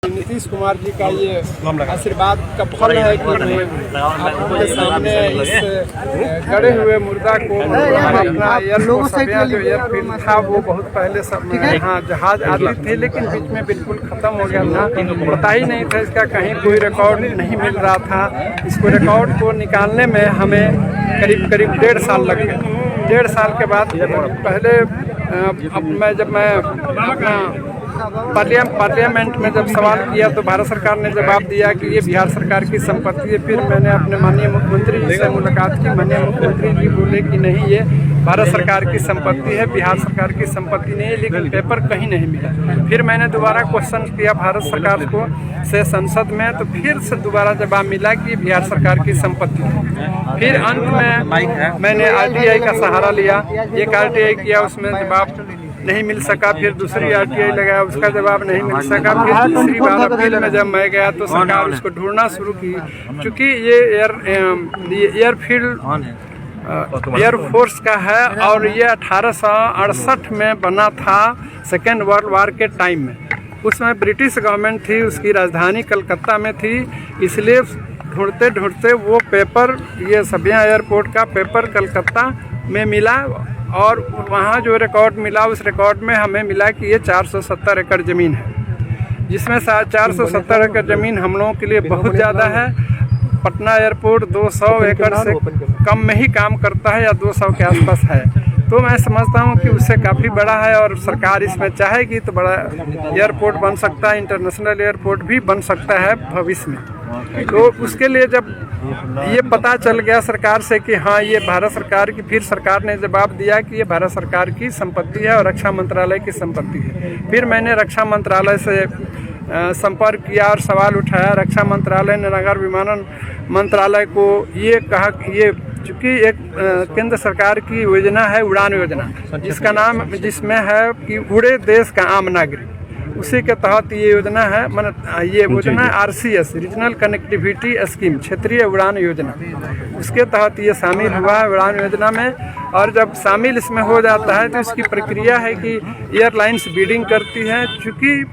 नीतीश कुमार जी का ये आशीर्वाद का फल है कि आपके सामने इस गड़े हुए मुर्दा को अपना एयरफील्ड था वो बहुत पहले सब यहाँ जहाज आती थी, लेकिन बीच में बिल्कुल ख़त्म हो गया था। पता ही नहीं था इसका, कहीं कोई रिकॉर्ड नहीं मिल रहा था। इसको रिकॉर्ड को निकालने में हमें करीब 1.5 साल लग गए। 1.5 साल के बाद पहले जब मैं अपना पार्लियामेंट में जब सवाल किया तो भारत सरकार ने जवाब दिया कि ये बिहार सरकार की संपत्ति है। फिर मैंने अपने माननीय मुख्यमंत्री जी से मुलाकात की। माननीय मुख्यमंत्री जी बोले कि नहीं, ये भारत सरकार की संपत्ति है, बिहार सरकार की संपत्ति नहीं है, लेकिन पेपर कहीं नहीं मिला। फिर मैंने दोबारा क्वेश्चन किया भारत सरकार को से संसद में, तो फिर से दोबारा जवाब मिला कि बिहार सरकार की संपत्ति है। फिर अंत में मैंने RTI का सहारा लिया। एक RTI किया, उसमें जवाब नहीं मिल सका। फिर दूसरी RTI लगाया, उसका जवाब नहीं मिल सका। फिर तीसरी बार अपील में जब मैं गया तो सरकार उसको ढूंढना शुरू की। चूँकि ये एयरफील्ड एयरफोर्स का है और ये 1868 में बना था, सेकेंड वर्ल्ड वॉर के टाइम में। उसमें ब्रिटिश गवर्नमेंट थी, उसकी राजधानी कलकत्ता में थी। इसलिए ढूंढते ढूंढते वो पेपर, ये सबिया एयरपोर्ट का पेपर कलकत्ता में मिला और वहाँ जो रिकॉर्ड मिला, उस रिकॉर्ड में हमें मिला कि ये 470 एकड़ ज़मीन है, जिसमें 470 एकड़ ज़मीन हम लोगों के लिए बहुत ज़्यादा है। पटना एयरपोर्ट 200 एकड़ से कम में ही काम करता है या 200 के आसपास है। तो मैं समझता हूँ कि उससे काफ़ी बड़ा है और सरकार इसमें चाहेगी तो बड़ा एयरपोर्ट बन सकता है, इंटरनेशनल एयरपोर्ट भी बन सकता है भविष्य में। तो उसके लिए जब ये पता चल गया सरकार से कि हाँ ये भारत सरकार की, फिर सरकार ने जवाब दिया कि ये भारत सरकार की संपत्ति है और रक्षा मंत्रालय की संपत्ति है। फिर मैंने रक्षा मंत्रालय से संपर्क किया और सवाल उठाया। रक्षा मंत्रालय ने नगर विमानन मंत्रालय को ये कहा कि ये चूँकि एक केंद्र सरकार की योजना है उड़ान योजना, जिसका नाम जिसमें है कि उड़े देश का आम नागरिक, उसी के तहत ये योजना है। ये योजना RCS रीजनल कनेक्टिविटी स्कीम, क्षेत्रीय उड़ान योजना, उसके तहत ये शामिल हुआ है उड़ान योजना में। और जब शामिल इसमें हो जाता है तो इसकी प्रक्रिया है कि एयरलाइंस बिडिंग करती है। चूँकि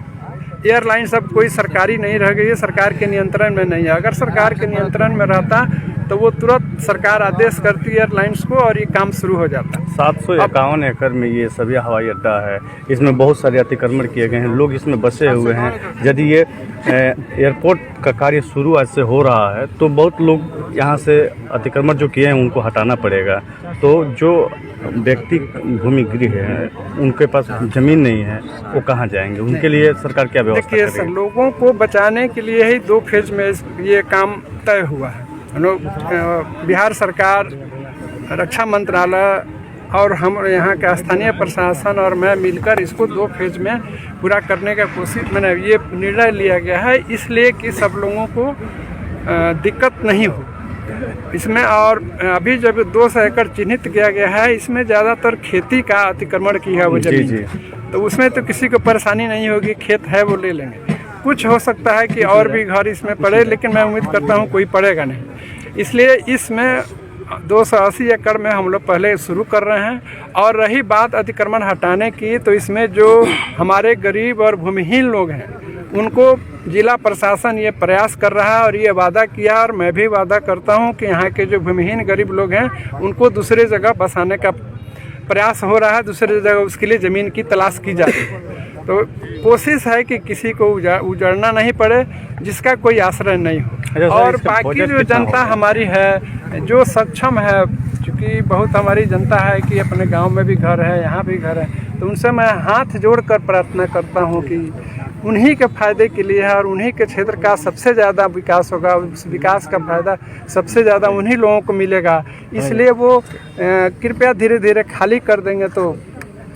एयरलाइंस अब कोई सरकारी नहीं रह गई है, सरकार के नियंत्रण में नहीं है। अगर सरकार के नियंत्रण में रहता तो वो तुरंत सरकार आदेश करती है एयरलाइंस को और ये काम शुरू हो जाता। 751 एकड़ में ये सबिया हवाई अड्डा है। इसमें बहुत सारे अतिक्रमण किए गए हैं, लोग इसमें बसे हुए हैं। यदि ये एयरपोर्ट का कार्य शुरू आज से हो रहा है तो बहुत लोग यहाँ से अतिक्रमण जो किए हैं उनको हटाना पड़ेगा। तो जो व्यक्ति भूमिगृह है, उनके पास ज़मीन नहीं है, वो कहाँ जाएंगे? उनके लिए सरकार क्या व्यवस्था करेगी? देखिए, लोगों को बचाने के लिए ही 2 फेज में ये काम तय हुआ है। बिहार सरकार, रक्षा मंत्रालय और हम यहाँ का स्थानीय प्रशासन और मैं मिलकर इसको 2 फेज में पूरा करने का कोशिश, मैंने ये निर्णय लिया गया है इसलिए कि सब लोगों को दिक्कत नहीं हो इसमें। और अभी जब 200 एकड़ चिन्हित किया गया है, इसमें ज़्यादातर खेती का अतिक्रमण की है वो जमीन, तो उसमें तो किसी को परेशानी नहीं होगी, खेत है वो ले लेंगे। कुछ हो सकता है कि और भी घर इसमें पड़े, लेकिन मैं उम्मीद करता हूँ कोई पड़ेगा नहीं। इसलिए इसमें 280 एकड़ में हम लोग पहले शुरू कर रहे हैं। और रही बात अतिक्रमण हटाने की, तो इसमें जो हमारे गरीब और भूमिहीन लोग हैं उनको जिला प्रशासन ये प्रयास कर रहा है और ये वादा किया, और मैं भी वादा करता हूँ कि यहाँ के जो भूमिहीन गरीब लोग हैं उनको दूसरे जगह बसाने का प्रयास हो रहा है। दूसरे जगह उसके लिए ज़मीन की तलाश की जा रही है। तो कोशिश है कि किसी को उजड़ना नहीं पड़े, जिसका कोई आश्रय नहीं हो। और बाकी जो जनता हमारी है, जो सक्षम है, क्योंकि बहुत हमारी जनता है कि अपने गांव में भी घर है, यहाँ भी घर है, तो उनसे मैं हाथ जोड़कर प्रार्थना करता हूँ कि उन्हीं के फायदे के लिए है और उन्हीं के क्षेत्र का सबसे ज़्यादा विकास होगा। उस विकास का फायदा सबसे ज़्यादा उन्हीं लोगों को मिलेगा। इसलिए वो कृपया धीरे धीरे खाली कर देंगे तो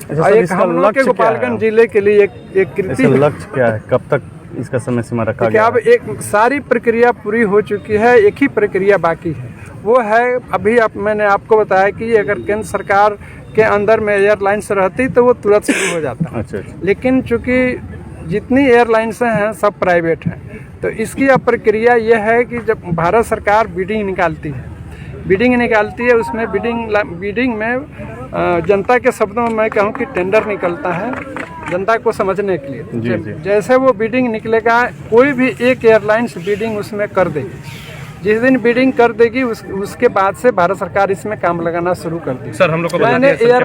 एक हम लोग के गोपालगंज जिले के लिए एक कृति। लक्ष्य क्या है? कब तक इसका समय सीमा रखा गया? अब एक सारी प्रक्रिया पूरी हो चुकी है, एक ही प्रक्रिया बाकी है, वो है अभी मैंने आपको बताया कि अगर केंद्र सरकार के अंदर में एयरलाइंस रहती तो वो तुरंत शुरू हो जाता। अच्छा। लेकिन चूँकि जितनी एयरलाइंस हैं सब प्राइवेट हैं, तो इसकी अब प्रक्रिया ये है कि जब भारत सरकार बिडिंग निकालती है, उसमें बिडिंग में जनता के शब्दों में मैं कहूँ कि टेंडर निकलता है। जनता को समझने के लिए। जी, जी। जैसे वो बिडिंग निकलेगा, कोई भी एक एयरलाइंस बिडिंग उसमें कर देगी, जिस दिन बिडिंग कर देगी उसके बाद से भारत सरकार इसमें काम लगाना शुरू कर देगी। सर हम लोग को मैंने बता दिया, सर, एयर